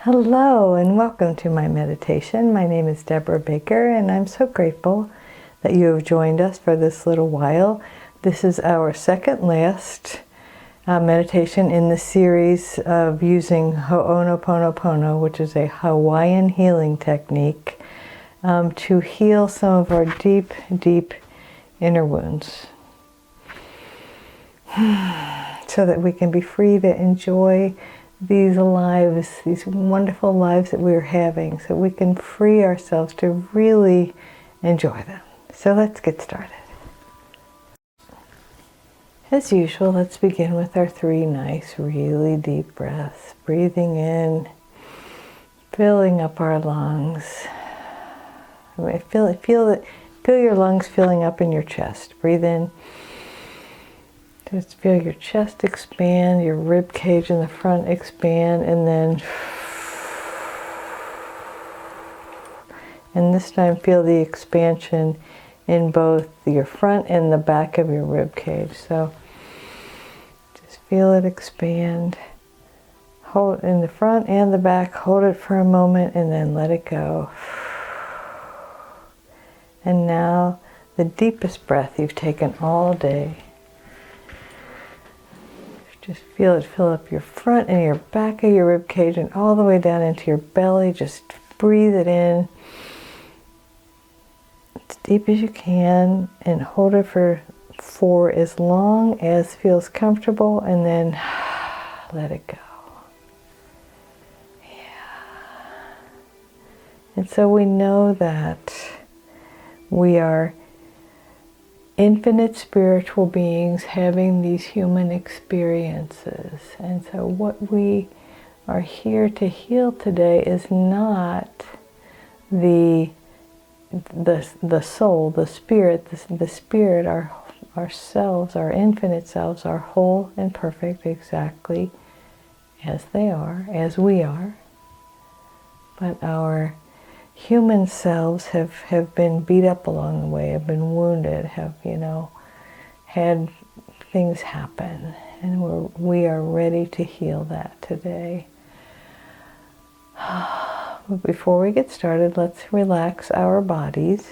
Hello and welcome to my meditation. My name is Debra Baker and I'm so grateful that you have joined us for this little while. This is our second last meditation in the series of using Ho'onoponopono, which is a Hawaiian healing technique, to heal some of our deep, deep inner wounds so that we can be free to enjoy these lives, these wonderful lives that we're having, so we can free ourselves to really enjoy them. So let's get started. As usual, let's begin with our 3 nice, really deep breaths. Breathing in, filling up our lungs. Feel your lungs filling up in your chest. Breathe in. Just feel your chest expand, your rib cage in the front expand, and this time feel the expansion in both your front and the back of your rib cage. So just feel it expand. Hold in the front and the back, hold it for a moment and then let it go. And now the deepest breath you've taken all day. Just feel it fill up your front and your back of your rib cage and all the way down into your belly. Just breathe it in as deep as you can and hold it for as long as feels comfortable, and then let it go. Yeah. And so we know that we are infinite spiritual beings having these human experiences. And so what we are here to heal today is not the soul, the spirit, ourselves, our infinite selves are whole and perfect exactly as they are, as we are. But our human selves have been beat up along the way, have been wounded, have, had things happen. And we are ready to heal that today. But before we get started, let's relax our bodies.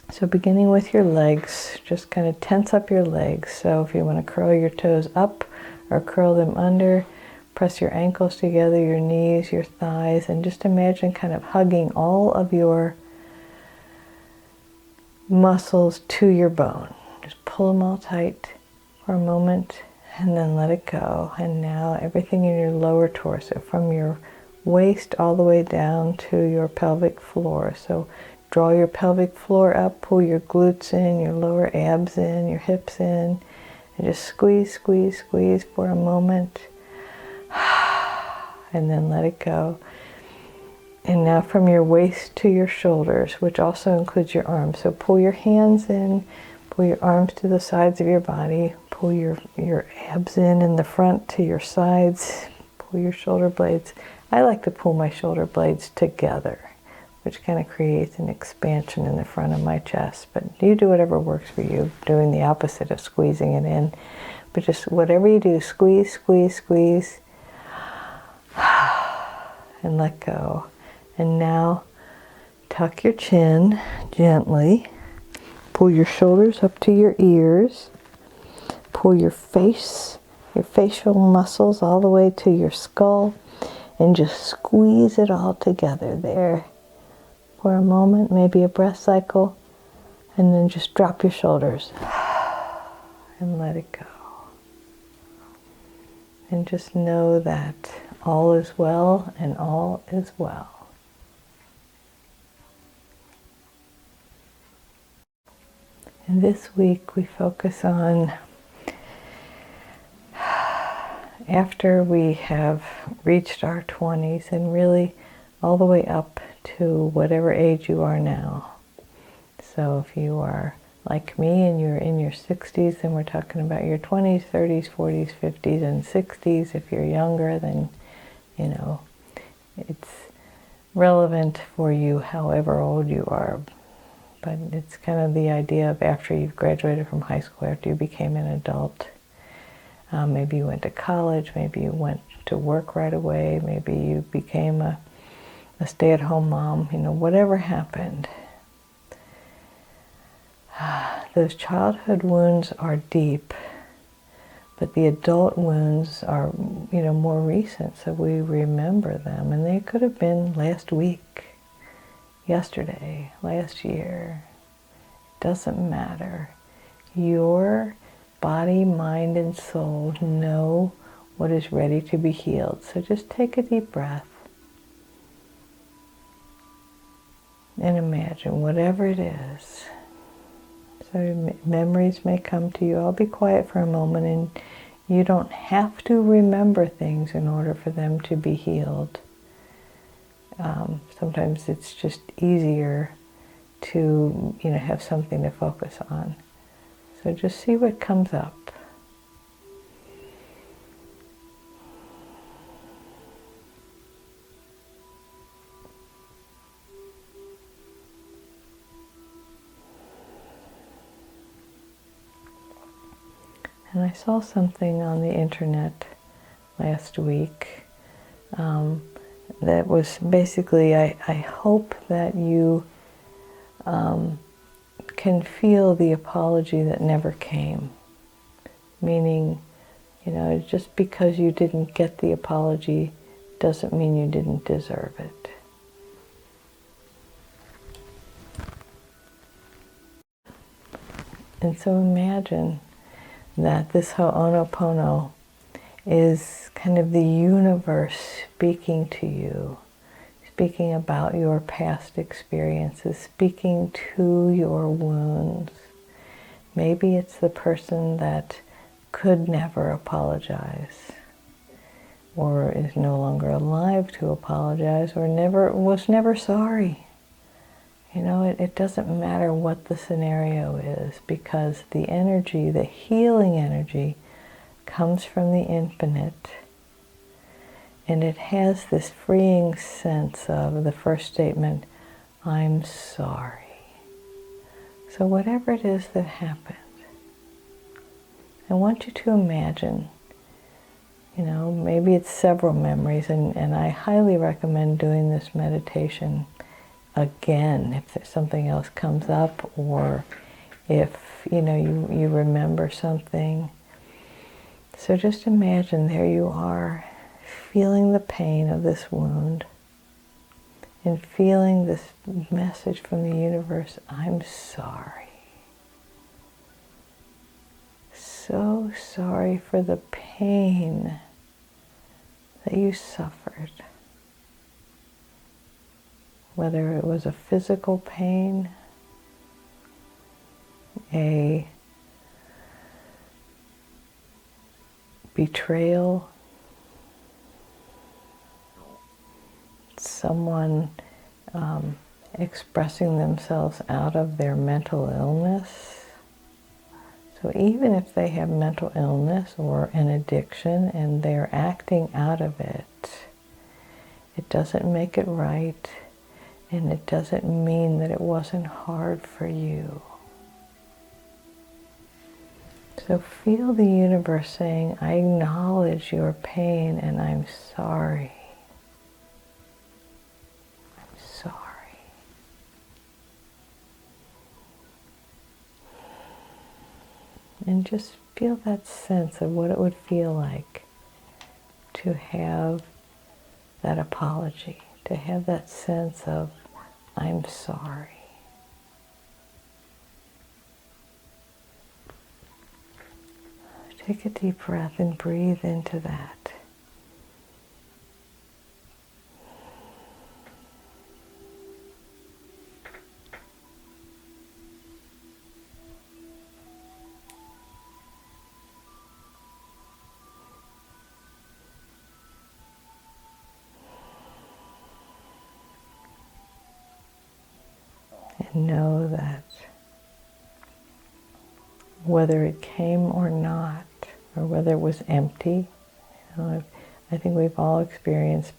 So beginning with your legs, just kind of tense up your legs. So if you want to curl your toes up or curl them under, press your ankles together, your knees, your thighs, and just imagine kind of hugging all of your muscles to your bone. Just pull them all tight for a moment and then let it go. And now everything in your lower torso, from your waist all the way down to your pelvic floor. So draw your pelvic floor up, pull your glutes in, your lower abs in, your hips in, and just squeeze, squeeze, squeeze for a moment. And then let it go. And now from your waist to your shoulders, which also includes your arms. So pull your hands in, pull your arms to the sides of your body, pull your abs in the front to your sides, pull your shoulder blades. I like to pull my shoulder blades together, which kind of creates an expansion in the front of my chest. But you do whatever works for you, doing the opposite of squeezing it in. But just whatever you do, squeeze, squeeze, squeeze. And let go. And now tuck your chin gently. Pull your shoulders up to your ears. Pull your face, your facial muscles all the way to your skull. And just squeeze it all together there for a moment, maybe a breath cycle. And then just drop your shoulders and let it go. And just know that all is well and all is well. And this week we focus on after we have reached our 20s and really all the way up to whatever age you are now. So if you are like me and you're in your 60s, then we're talking about your 20s, 30s, 40s, 50s, and 60s. If you're younger, then it's relevant for you however old you are. But it's kind of the idea of after you've graduated from high school, after you became an adult. Maybe you went to college, maybe you went to work right away, maybe you became a stay-at-home mom, whatever happened. Those childhood wounds are deep, but the adult wounds are, more recent, so we remember them. And they could have been last week, yesterday, last year. It doesn't matter. Your body, mind, and soul know what is ready to be healed. So just take a deep breath and imagine whatever it is. So memories may come to you. I'll be quiet for a moment, and you don't have to remember things in order for them to be healed. Sometimes it's just easier to, have something to focus on. So just see what comes up. And I saw something on the internet last week that was basically, I hope that you can feel the apology that never came. Meaning, just because you didn't get the apology doesn't mean you didn't deserve it. And so imagine that this Ho'onopono is kind of the universe speaking to you, speaking about your past experiences, speaking to your wounds. Maybe it's the person that could never apologize, or is no longer alive to apologize, or was never sorry. It doesn't matter what the scenario is, because the energy, the healing energy, comes from the infinite. And it has this freeing sense of the first statement, I'm sorry. So whatever it is that happened, I want you to imagine, maybe it's several memories, and I highly recommend doing this meditation again if there's something else comes up, or if you remember something. So just imagine there you are, feeling the pain of this wound and feeling this message from the universe, I'm sorry. So sorry for the pain that you suffered. Whether it was a physical pain, a betrayal, someone expressing themselves out of their mental illness. So even if they have mental illness or an addiction and they're acting out of it, it doesn't make it right. And it doesn't mean that it wasn't hard for you. So feel the universe saying, I acknowledge your pain and I'm sorry. I'm sorry. And just feel that sense of what it would feel like to have that apology. To have that sense of, I'm sorry. Take a deep breath and breathe into that. And know that whether it came or not, or whether it was empty, I think we've all experienced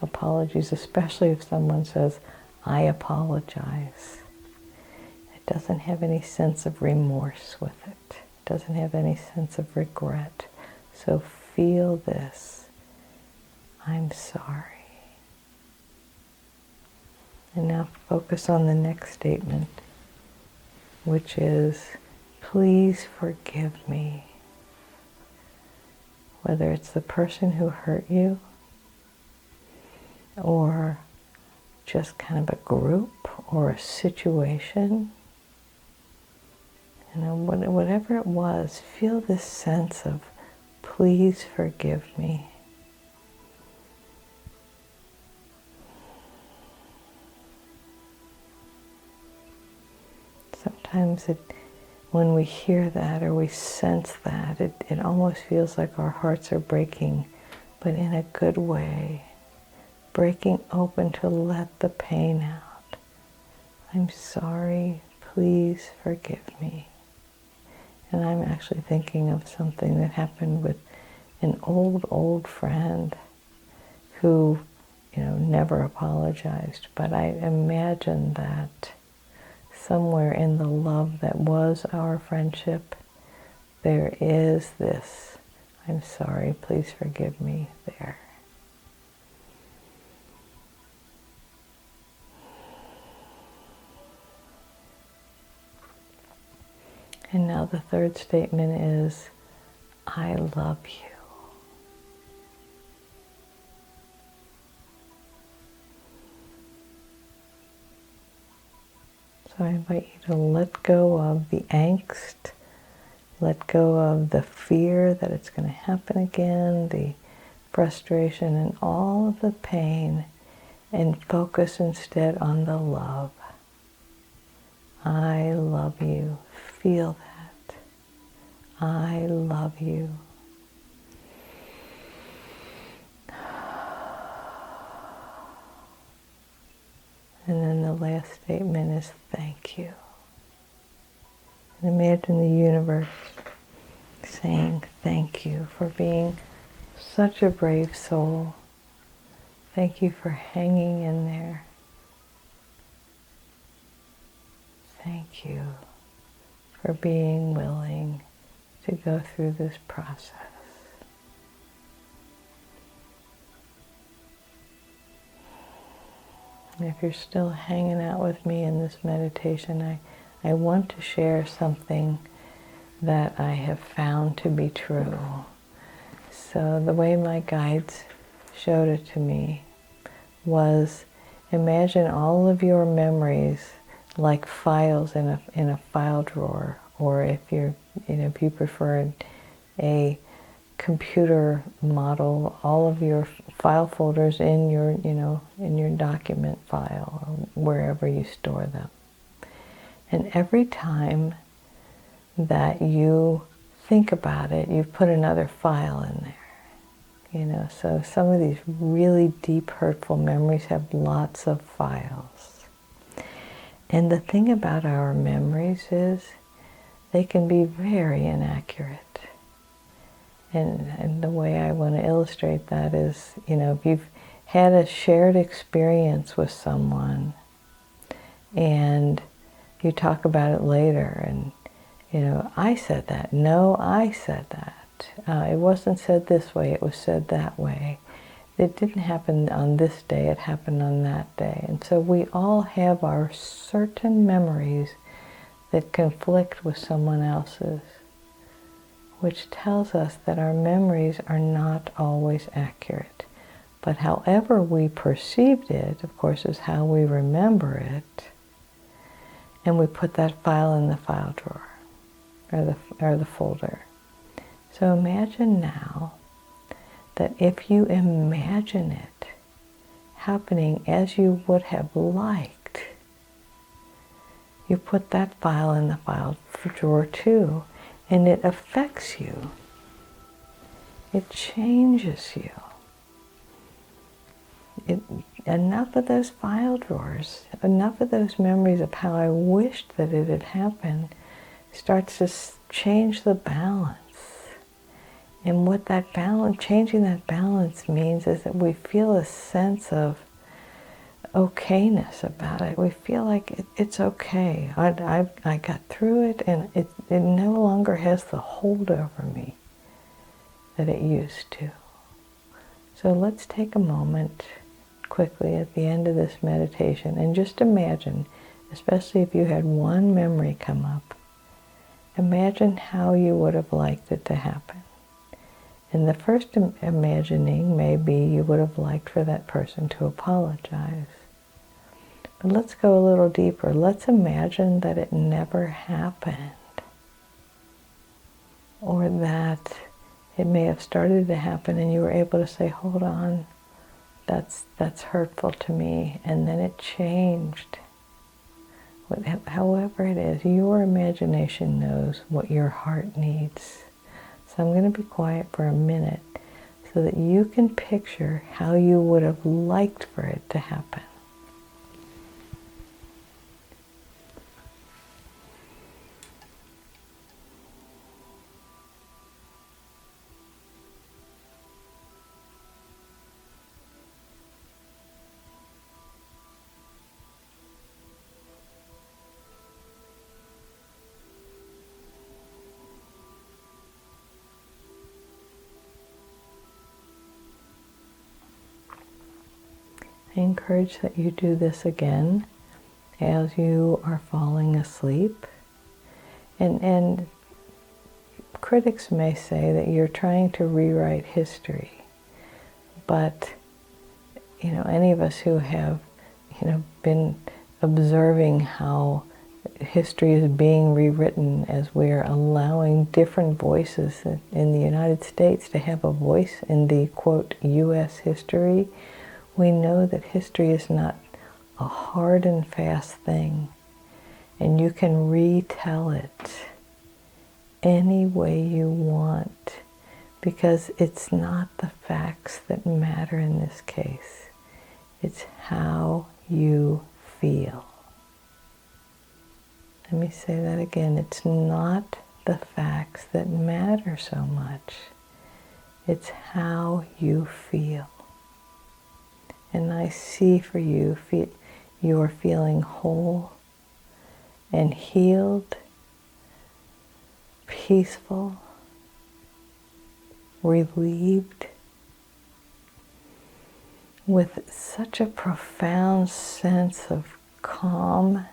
apologies, especially if someone says, I apologize. It doesn't have any sense of remorse with it. It doesn't have any sense of regret. So feel this. I'm sorry. And now focus on the next statement, which is, please forgive me. Whether it's the person who hurt you, or just kind of a group or a situation, whatever it was, feel this sense of, please forgive me. Sometimes when we hear that or we sense that, it almost feels like our hearts are breaking, but in a good way. Breaking open to let the pain out. I'm sorry, please forgive me. And I'm actually thinking of something that happened with an old friend who, never apologized. But I imagine that somewhere in the love that was our friendship, there is this, I'm sorry, please forgive me there. And now the third statement is, I love you. So I invite you to let go of the angst, let go of the fear that it's going to happen again, the frustration and all of the pain, and focus instead on the love. I love you. Feel that. I love you. And then the last statement is thank you. And imagine the universe saying thank you for being such a brave soul. Thank you for hanging in there. Thank you for being willing to go through this process. And if you're still hanging out with me in this meditation, I want to share something that I have found to be true. So the way my guides showed it to me was, imagine all of your memories like files in a file drawer, or if if you prefer a computer model, all of your file folders in your in your document file or wherever you store them. And every time that you think about it, you put another file in there. So some of these really deep, hurtful memories have lots of files. And the thing about our memories is they can be very inaccurate. And the way I want to illustrate that is, if you've had a shared experience with someone and you talk about it later and, I said that. No, I said that. It wasn't said this way, it was said that way. It didn't happen on this day, it happened on that day. And so we all have our certain memories that conflict with someone else's, which tells us that our memories are not always accurate. But however we perceived it, of course, is how we remember it. And we put that file in the file drawer, or the folder. So imagine now that if you imagine it happening as you would have liked, you put that file in the file drawer too, and it affects you. It changes you. Enough of those file drawers, enough of those memories of how I wished that it had happened starts to change the balance. And what that balance, changing that balance means is that we feel a sense of okayness about it. We feel like it's okay. I got through it, and it no longer has the hold over me. that it used to. So let's take a moment quickly at the end of this meditation and just imagine, especially if you had one memory come up, imagine how you would have liked it to happen. And the first imagining may be you would have liked for that person to apologize. But let's go a little deeper. Let's imagine that it never happened, or that it may have started to happen and you were able to say, hold on, that's hurtful to me, and then it changed. However it is, your imagination knows what your heart needs. So I'm going to be quiet for a minute so that you can picture how you would have liked for it to happen. I encourage that you do this again as you are falling asleep. And critics may say that you're trying to rewrite history. But, any of us who have, been observing how history is being rewritten as we're allowing different voices in the United States to have a voice in the, quote, U.S. history, we know that history is not a hard and fast thing, and you can retell it any way you want, because it's not the facts that matter in this case. It's how you feel. Let me say that again. It's not the facts that matter so much. It's how you feel. And I see for you, you're feeling whole and healed, peaceful, relieved, with such a profound sense of calm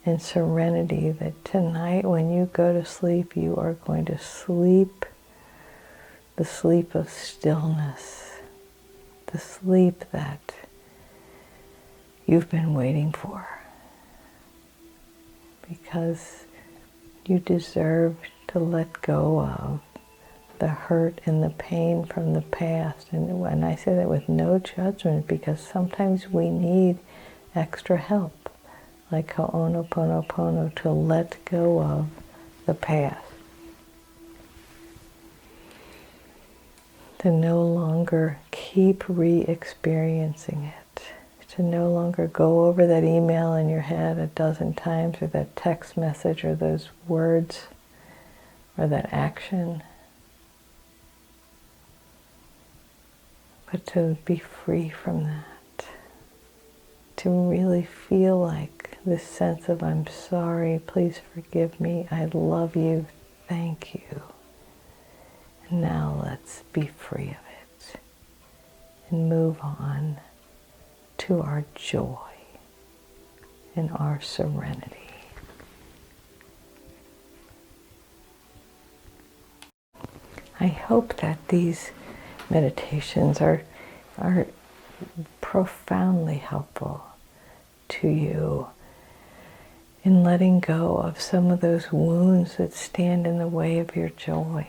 and serenity that tonight when you go to sleep, you are going to sleep the sleep of stillness. The sleep that you've been waiting for, because you deserve to let go of the hurt and the pain from the past. And I say that with no judgment, because sometimes we need extra help, like Ho'onoponopono, to let go of the past. To no longer keep re-experiencing it. To no longer go over that email in your head a dozen times, or that text message, or those words, or that action. But to be free from that. To really feel like this sense of, I'm sorry, please forgive me, I love you, thank you. Now let's be free of it and move on to our joy and our serenity. I hope that these meditations are profoundly helpful to you in letting go of some of those wounds that stand in the way of your joy,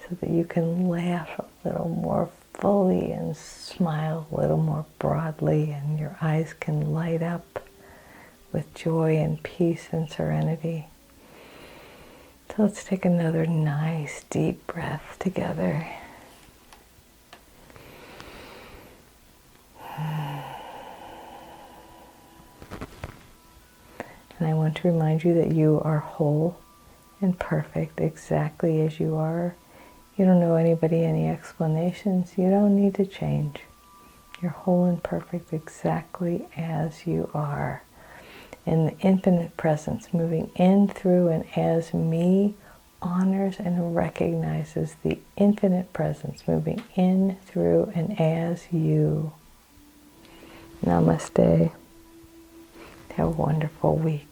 so that you can laugh a little more fully and smile a little more broadly, and your eyes can light up with joy and peace and serenity. So let's take another nice deep breath together. And I want to remind you that you are whole and perfect exactly as you are. You don't owe anybody any explanations. You don't need to change. You're whole and perfect exactly as you are. In the infinite presence, moving in, through, and as me, honors and recognizes the infinite presence moving in, through, and as you. Namaste. Have a wonderful week.